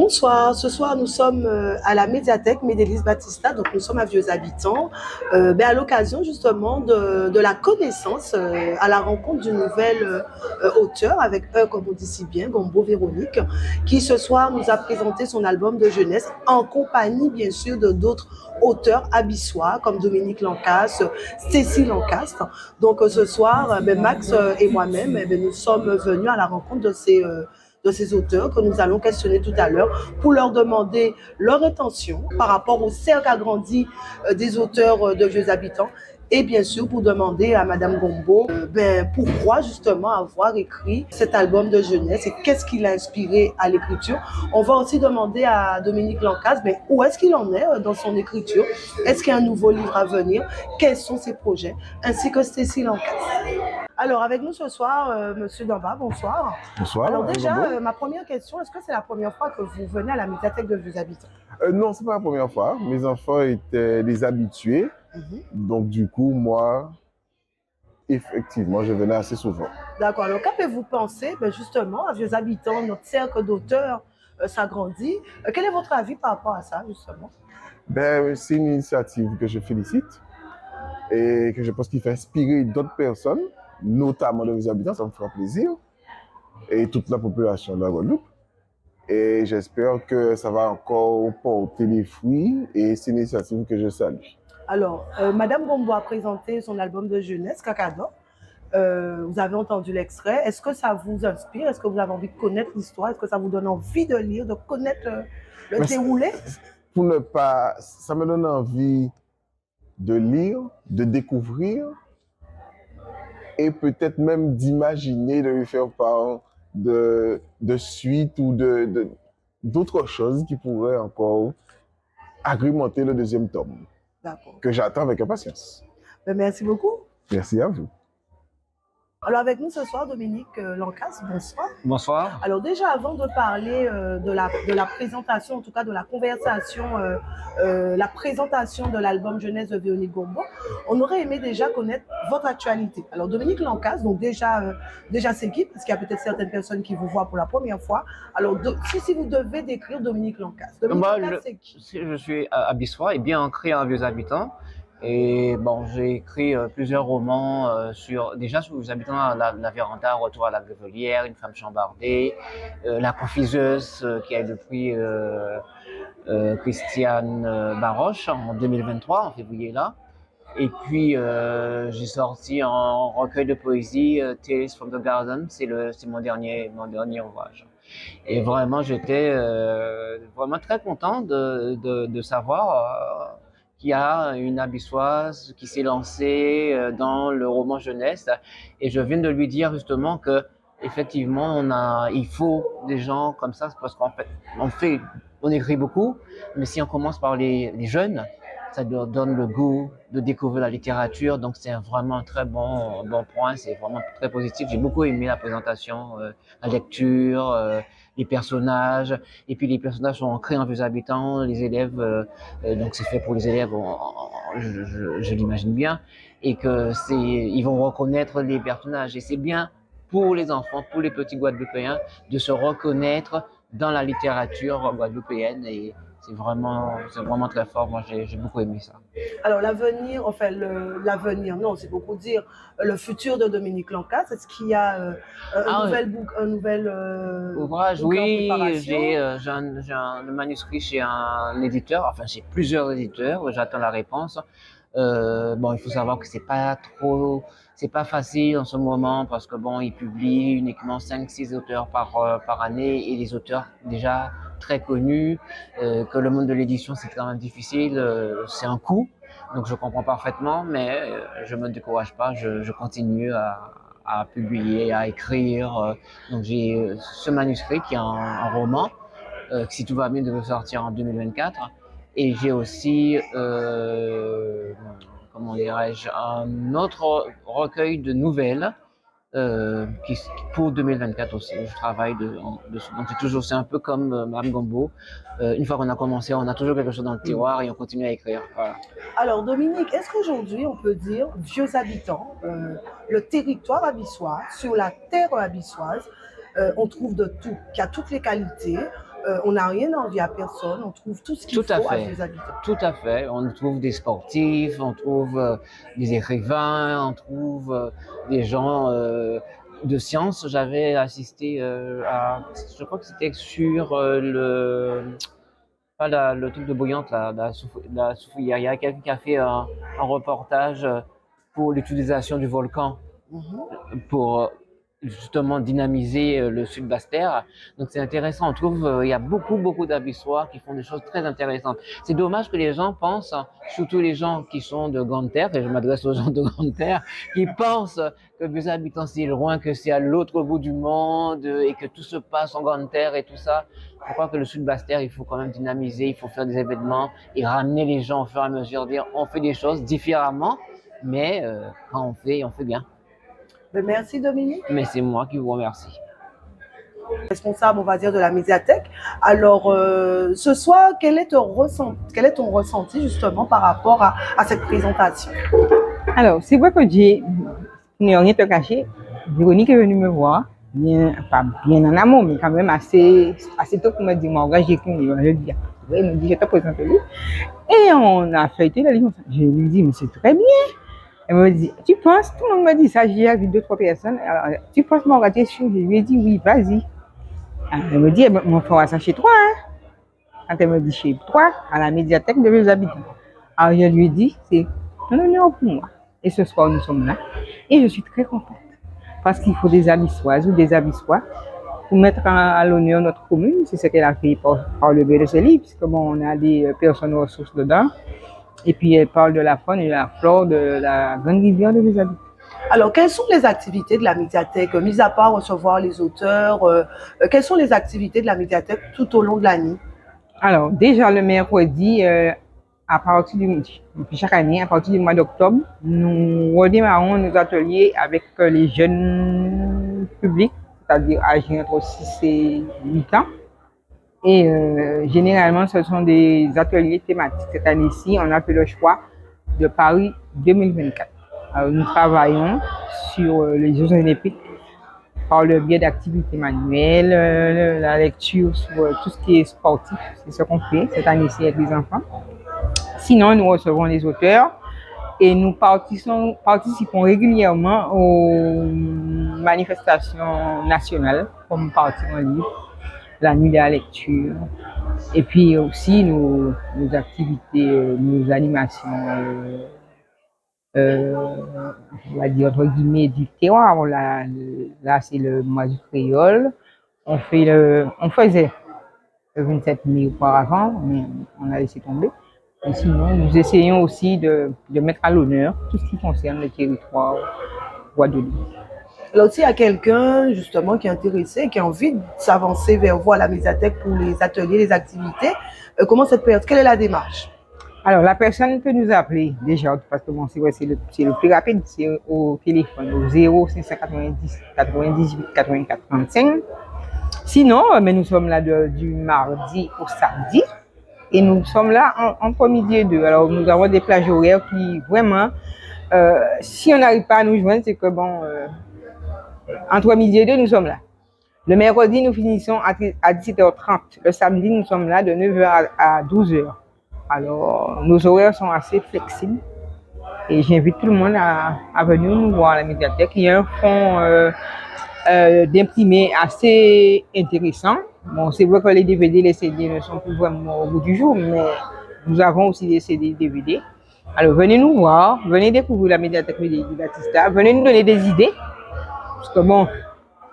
Bonsoir, ce soir nous sommes à la médiathèque Médélis Batista, donc nous sommes à Vieux Habitants, à l'occasion justement de la connaissance, à la rencontre d'une nouvelle auteure avec eux, comme on dit si bien, Gombo Véronique, qui ce soir nous a présenté son album de jeunesse en compagnie bien sûr de d'autres auteurs abyssois comme Dominique Lancastre, Stécie Lancastre. Donc ce soir, Max et moi-même, nous sommes venus à la rencontre de ces auteurs que nous allons questionner tout à l'heure pour leur demander leur intention par rapport au cercle agrandi des auteurs de Vieux Habitants et bien sûr pour demander à Madame Gombo pourquoi justement avoir écrit cet album de jeunesse et qu'est-ce qui l'a inspiré à l'écriture. On va aussi demander à Dominique Lancastre où est-ce qu'il en est dans son écriture, est-ce qu'il y a un nouveau livre à venir, quels sont ses projets, ainsi que Stécie Lancastre. Alors, avec nous ce soir, Monsieur Damba, bonsoir. Bonsoir. Alors déjà, ma première question, est-ce que c'est la première fois que vous venez à la médiathèque de Vieux Habitants? Non, c'est pas la première fois. Mes enfants étaient des habitués. Donc, du coup, moi, effectivement, je venais assez souvent. D'accord. Alors, qu'avez-vous pensé justement à Vieux Habitants, notre cercle d'auteurs s'agrandit? Quel est votre avis par rapport à ça, justement? C'est une initiative que je félicite et que je pense qu'il fait inspirer d'autres personnes, notamment les habitants, ça me fera plaisir, et toute la population de la Guadeloupe. Et j'espère que ça va encore porter les fruits et c'est une initiative que je salue. Alors, Madame Gombo a présenté son album de jeunesse, Kakado. Vous avez entendu l'extrait. Est-ce que ça vous inspire? Est-ce que vous avez envie de connaître l'histoire? Est-ce que ça vous donne envie de lire, de connaître le déroulé? Pour ne pas... Ça me donne envie de lire, de découvrir et peut-être même d'imaginer, de lui faire part de suites ou d'autres choses qui pourraient encore agrémenter le deuxième tome. D'accord. Que j'attends avec impatience. Merci beaucoup. Merci à vous. Alors avec nous ce soir, Dominique Lancastre, bonsoir. Bonsoir. Alors déjà, avant de parler de la présentation, en tout cas de la conversation, la présentation de l'album jeunesse de Véronique Gombo, on aurait aimé déjà connaître votre actualité. Alors Dominique Lancastre, donc déjà c'est qui? Parce qu'il y a peut-être certaines personnes qui vous voient pour la première fois. Alors si vous devez décrire Dominique Lancastre, c'est qui? Je suis abyssois et bien ancré à Vieux Habitants. Et bon, j'ai écrit plusieurs romans sur Vieux Habitants, la Véranda, Retour à la Grevelière, Une femme chambardée, La confiseuse qui a eu le prix Christiane Baroche en 2023, en février là. Et puis j'ai sorti un recueil de poésie, Tales from the Garden, c'est mon dernier ouvrage. Et vraiment, j'étais vraiment très content de savoir qu'il y a une abyssoise qui s'est lancée dans le roman jeunesse. Et je viens de lui dire justement que effectivement, il faut des gens comme ça, parce qu'en fait, on écrit beaucoup, mais si on commence par les jeunes, ça leur donne le goût de découvrir la littérature. Donc, c'est vraiment un très bon point. C'est vraiment très positif. J'ai beaucoup aimé la présentation, la lecture, les personnages. Et puis, les personnages sont ancrés en Vieux Habitants. Les élèves, donc c'est fait pour les élèves, je l'imagine bien. Et ils vont reconnaître les personnages. Et c'est bien pour les enfants, pour les petits Guadeloupéens, de se reconnaître dans la littérature guadeloupéenne. Et c'est vraiment très fort. Moi, j'ai beaucoup aimé ça. Alors, l'avenir, enfin, l'avenir, non, c'est beaucoup dire, le futur de Dominique Lancastre, est-ce qu'il y a un nouvel ouvrage? Oui, j'ai le manuscrit chez un éditeur, enfin, chez plusieurs éditeurs, j'attends la réponse. Il faut savoir que c'est pas facile en ce moment parce que ils publient uniquement 5-6 auteurs par année et les auteurs déjà très connus, que le monde de l'édition c'est quand même difficile, c'est un coût, donc je comprends parfaitement, mais je me décourage pas, je continue à publier, à écrire. Donc j'ai ce manuscrit qui est un roman, qui si tout va bien devrait sortir en 2024. Et j'ai aussi, comment dirais-je, un autre recueil de nouvelles pour 2024 aussi. Je travaille dessus. Donc c'est un peu comme Mme Gombo. Une fois qu'on a commencé, on a toujours quelque chose dans le tiroir et on continue à écrire. Voilà. Alors Dominique, est-ce qu'aujourd'hui on peut dire Vieux Habitants, le territoire abyssois, sur la terre abyssoise, on trouve de tout, qui a toutes les qualités, on n'a rien à envier à personne, on trouve tout ce qu'il Tout à faut à fait. Vieux Habitants. Tout à fait. On trouve des sportifs, on trouve des écrivains, on trouve des gens de science. J'avais assisté à, je crois que c'était sur pas le truc de bouillante, la soufouillère. Il y a quelqu'un qui a fait un reportage pour l'utilisation du volcan pour justement dynamiser le sud Basse-Terre. Donc c'est intéressant. On trouve il y a beaucoup d'abyssoirs qui font des choses très intéressantes. C'est dommage que les gens pensent, surtout les gens qui sont de Grande Terre, et je m'adresse aux gens de Grande Terre, qui pensent que Vieux Habitants c'est loin, que c'est à l'autre bout du monde et que tout se passe en Grande Terre et tout ça. Je crois que le sud Basse-Terre, il faut quand même dynamiser, il faut faire des événements et ramener les gens au fur et à mesure, dire on fait des choses différemment, mais quand on fait bien. Ben, merci Dominique. Mais c'est moi qui vous remercie. Responsable, on va dire, de la médiathèque. Alors, ce soir, quel est ton ressenti justement par rapport à cette présentation? Alors, c'est vrai que n'ai rien te caché, Véronique est venue me voir, pas bien en amont, mais quand même assez tôt pour me dire, moi, j'ai écrit un livre, je dis, elle me dit, je te présente le livre. Et on a feuilleté le livre. Je lui dis, mais c'est très bien. Elle me dit, tu penses, tout le monde me dit ça, j'ai vu 2-3 personnes, alors, tu penses m'en rater sûr? Je lui ai dit, oui, vas-y. Elle me dit, on fera ça chez toi. Hein? Quand elle me dit chez toi, à la médiathèque de Vieux Habitants. Alors je lui ai dit, c'est un honneur pour moi. Et ce soir, nous sommes là. Et je suis très contente. Parce qu'il faut des abyssoises ou des abyssois pour mettre à l'honneur notre commune. C'est ce qu'elle a fait par le biais de ce livre, puisque bon, on a des personnes ressources dedans. Et puis elle parle de la faune et de la flore de la grande rivière de Vieux Habitants. Alors, quelles sont les activités de la médiathèque, mis à part recevoir les auteurs, quelles sont les activités de la médiathèque tout au long de l'année? Alors, déjà le mercredi, depuis chaque année, à partir du mois d'octobre, nous redémarrons nos ateliers avec les jeunes publics, c'est-à-dire âgés entre 6 et 8 ans. Et généralement, ce sont des ateliers thématiques. Cette année-ci, on a fait le choix de Paris 2024. Alors, nous travaillons sur les Jeux olympiques par le biais d'activités manuelles, la lecture sur tout ce qui est sportif. C'est ce qu'on fait cette année-ci avec les enfants. Sinon, nous recevons les auteurs et nous participons régulièrement aux manifestations nationales, comme Partir en livre, la nuit de la lecture, et puis aussi nos activités, nos animations, on va dire entre guillemets du terroir. Là c'est le mois du créole. On faisait le 27 mai auparavant, mais on a laissé tomber. Et sinon, nous essayons aussi de mettre à l'honneur tout ce qui concerne le territoire guadeloupéen. Alors, s'il y a quelqu'un justement qui est intéressé, qui a envie de s'avancer vers vous à la médiathèque pour les ateliers, les activités, quelle est la démarche? Alors, la personne peut nous appeler déjà, parce que bon, c'est vrai, c'est le plus rapide, c'est au téléphone, au 0590 98 84 35. Sinon, mais nous sommes là du mardi au samedi. Et nous sommes là entre midi et 2. Alors, nous avons des plages horaires qui, vraiment, si on n'arrive pas à nous joindre, c'est que bon, entre midi et 2, nous sommes là. Le mercredi, nous finissons à 17h30. Le samedi, nous sommes là de 9h à 12h. Alors, nos horaires sont assez flexibles. Et j'invite tout le monde à venir nous voir à la médiathèque. Il y a un fonds d'imprimés assez intéressant. Bon, c'est vrai que les DVD, les CD ne sont plus vraiment au bout du jour, mais nous avons aussi des CD, DVD. Alors, venez nous voir, venez découvrir la médiathèque du Batista, venez nous donner des idées. Parce que bon,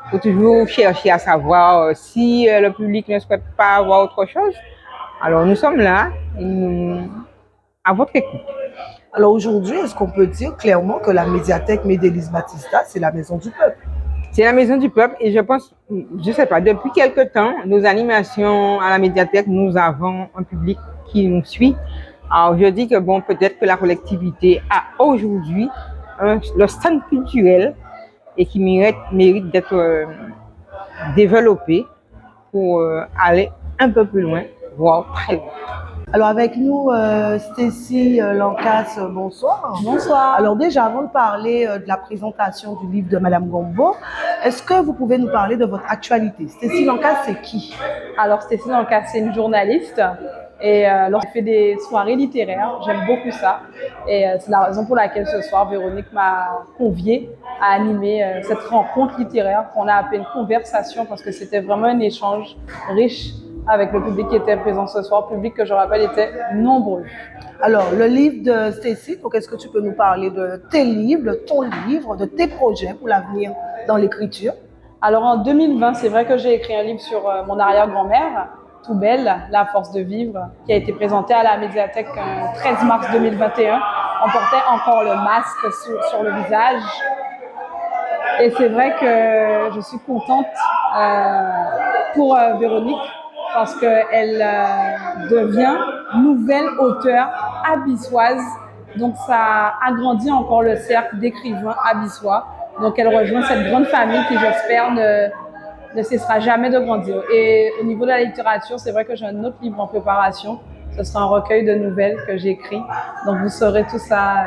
il faut toujours chercher à savoir si le public ne souhaite pas avoir autre chose. Alors, nous sommes là, à votre écoute. Alors, aujourd'hui, est-ce qu'on peut dire clairement que la médiathèque Médélis Batista, c'est la maison du peuple? C'est la maison du peuple et je pense, je sais pas, depuis quelque temps, nos animations à la médiathèque, nous avons un public qui nous suit. Alors je dis que bon, peut-être que la collectivité a aujourd'hui le stand culturel et qui mérite d'être développé pour aller un peu plus loin, voire très loin. Alors avec nous, Stécie Lancas, bonsoir. Bonsoir. Alors déjà, avant de parler de la présentation du livre de Madame Gombo, est-ce que vous pouvez nous parler de votre actualité? Stécie Lancas, c'est qui? Alors, Stécie Lancas, c'est une journaliste. Et alors, je fais des soirées littéraires. J'aime beaucoup ça. Et c'est la raison pour laquelle ce soir, Véronique m'a conviée à animer cette rencontre littéraire qu'on a appelée une conversation parce que c'était vraiment un échange riche avec le public qui était présent ce soir. Le public que je rappelle était nombreux. Alors, le livre de Stécie, donc est-ce que tu peux nous parler de tes livres, de ton livre, de tes projets pour l'avenir dans l'écriture? Alors en 2020, c'est vrai que j'ai écrit un livre sur mon arrière-grand-mère, Tout belle, La force de vivre, qui a été présenté à la médiathèque le 13 mars 2021. On portait encore le masque sur le visage. Et c'est vrai que je suis contente pour Véronique parce qu'elle devient nouvelle auteure abyssoise. Donc ça agrandit encore le cercle d'écrivains abyssois. Donc elle rejoint cette grande famille qui, j'espère, ne cessera jamais de grandir. Et au niveau de la littérature, c'est vrai que j'ai un autre livre en préparation. Ce sera un recueil de nouvelles que j'écris. Donc vous saurez tout ça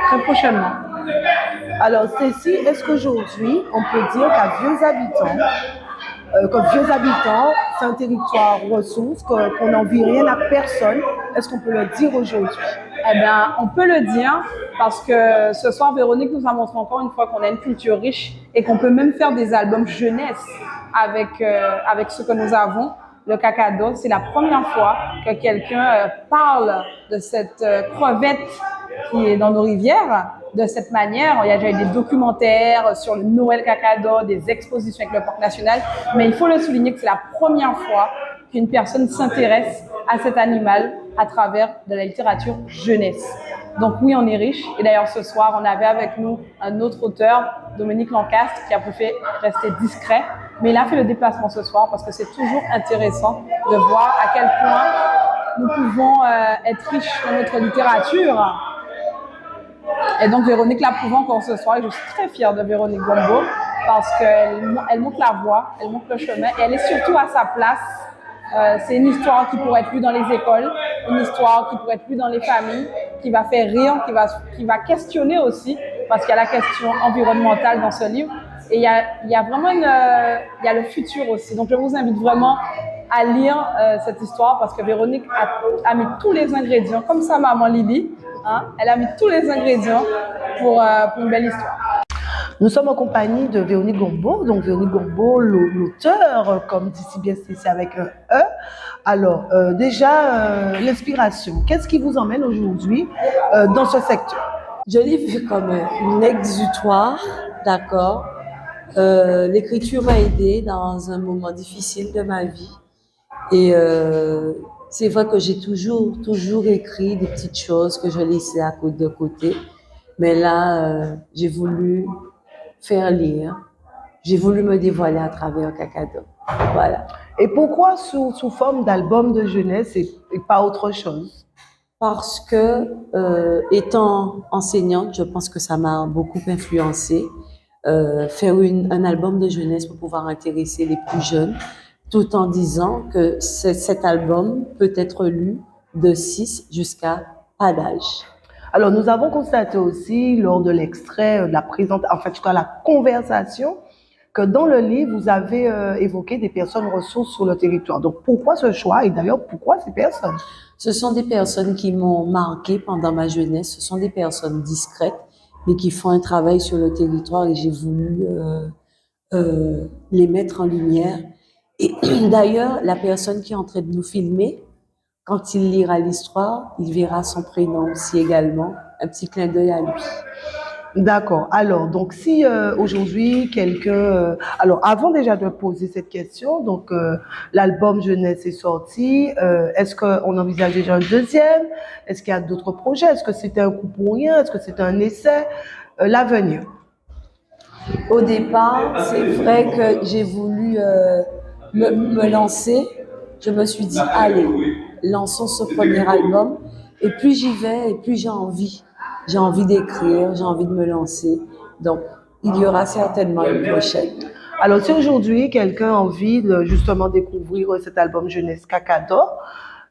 très prochainement. Alors Stécie, est-ce qu'aujourd'hui, on peut dire qu'à Vieux Habitants, c'est un territoire ressource, qu'on n'envie rien à personne? Est-ce qu'on peut le dire aujourd'hui? Eh bien, on peut le dire parce que ce soir, Véronique nous a montré encore une fois qu'on a une culture riche et qu'on peut même faire des albums jeunesse avec ce que nous avons. Le cacado, c'est la première fois que quelqu'un parle de cette crevette qui est dans nos rivières de cette manière. Il y a déjà eu des documentaires sur le Noël cacado, des expositions avec le Parc national, mais il faut le souligner que c'est la première fois qu'une personne s'intéresse à cet animal à travers de la littérature jeunesse. Donc oui, on est riche. Et d'ailleurs, ce soir, on avait avec nous un autre auteur, Dominique Lancastre, qui a préféré rester discret. Mais il a fait le déplacement ce soir parce que c'est toujours intéressant de voir à quel point nous pouvons être riches dans notre littérature. Et donc, Véronique l'a prouvé encore ce soir. Et je suis très fière de Véronique Gombo parce qu'elle montre la voie, elle montre le chemin et elle est surtout à sa place. C'est une histoire qui pourrait être lue dans les écoles, une histoire qui pourrait être lue dans les familles, qui va faire rire, qui va questionner aussi, parce qu'il y a la question environnementale dans ce livre. Et il y a vraiment il y a le futur aussi. Donc je vous invite vraiment à lire cette histoire parce que Véronique a mis tous les ingrédients, comme sa maman Lily, hein, elle a mis tous les ingrédients pour une belle histoire. Nous sommes en compagnie de Véronique Gombo, donc Véronique Gombo, l'auteur, comme dit si bien Stécie avec un E. Alors, déjà, l'inspiration, qu'est-ce qui vous emmène aujourd'hui dans ce secteur? Je l'ai vu comme un exutoire, d'accord. L'écriture m'a aidée dans un moment difficile de ma vie. Et c'est vrai que j'ai toujours écrit des petites choses que je laissais de côté. Mais là, j'ai voulu faire lire. J'ai voulu me dévoiler à travers Cacado. Voilà. Et pourquoi sous forme d'album de jeunesse et pas autre chose? Parce que, étant enseignante, je pense que ça m'a beaucoup influencée. Faire un album de jeunesse pour pouvoir intéresser les plus jeunes, tout en disant que cet album peut être lu de 6 jusqu'à pas d'âge. Alors, nous avons constaté aussi, lors de l'extrait de la présentation, en fait, en tout cas la conversation, que dans le livre, vous avez évoqué des personnes ressources sur le territoire. Donc, pourquoi ce choix et d'ailleurs, pourquoi ces personnes? Ce sont des personnes qui m'ont marqué pendant ma jeunesse. Ce sont des personnes discrètes, mais qui font un travail sur le territoire et j'ai voulu les mettre en lumière. Et d'ailleurs, la personne qui est en train de nous filmer, quand il lira l'histoire, il verra son prénom aussi également. Un petit clin d'œil à lui. D'accord. Alors, donc si aujourd'hui quelqu'un... alors, avant déjà de poser cette question, donc l'album jeunesse est sorti. Est-ce qu'on envisage déjà un deuxième? Est-ce qu'il y a d'autres projets? Est-ce que c'était un coup pour rien? Est-ce que c'était un essai? L'avenir. Au départ, c'est vrai que j'ai voulu me lancer. Je me suis dit, allez, lançons ce premier album. Et plus j'y vais, et plus j'ai envie. J'ai envie d'écrire, j'ai envie de me lancer. Donc, il y aura certainement une prochaine. Alors, si aujourd'hui, quelqu'un a envie de justement découvrir cet album Jeunesse Cacado,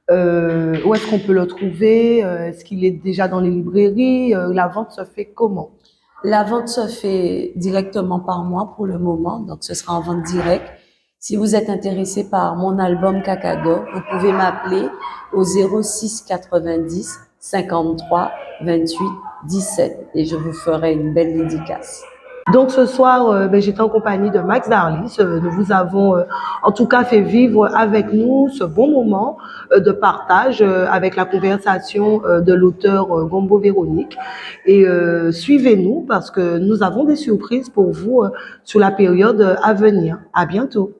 Où est-ce qu'on peut le trouver? Est-ce qu'il est déjà dans les librairies? La vente se fait comment? La vente se fait directement par moi pour le moment, donc ce sera en vente directe. Si vous êtes intéressé par mon album Kakago, vous pouvez m'appeler au 06 90 53 28 17 et je vous ferai une belle dédicace. Donc ce soir, j'étais en compagnie de Max Darlis. Nous vous avons en tout cas fait vivre avec nous ce bon moment de partage avec la conversation de l'auteur Gombo Véronique. Et suivez-nous parce que nous avons des surprises pour vous sur la période à venir. À bientôt.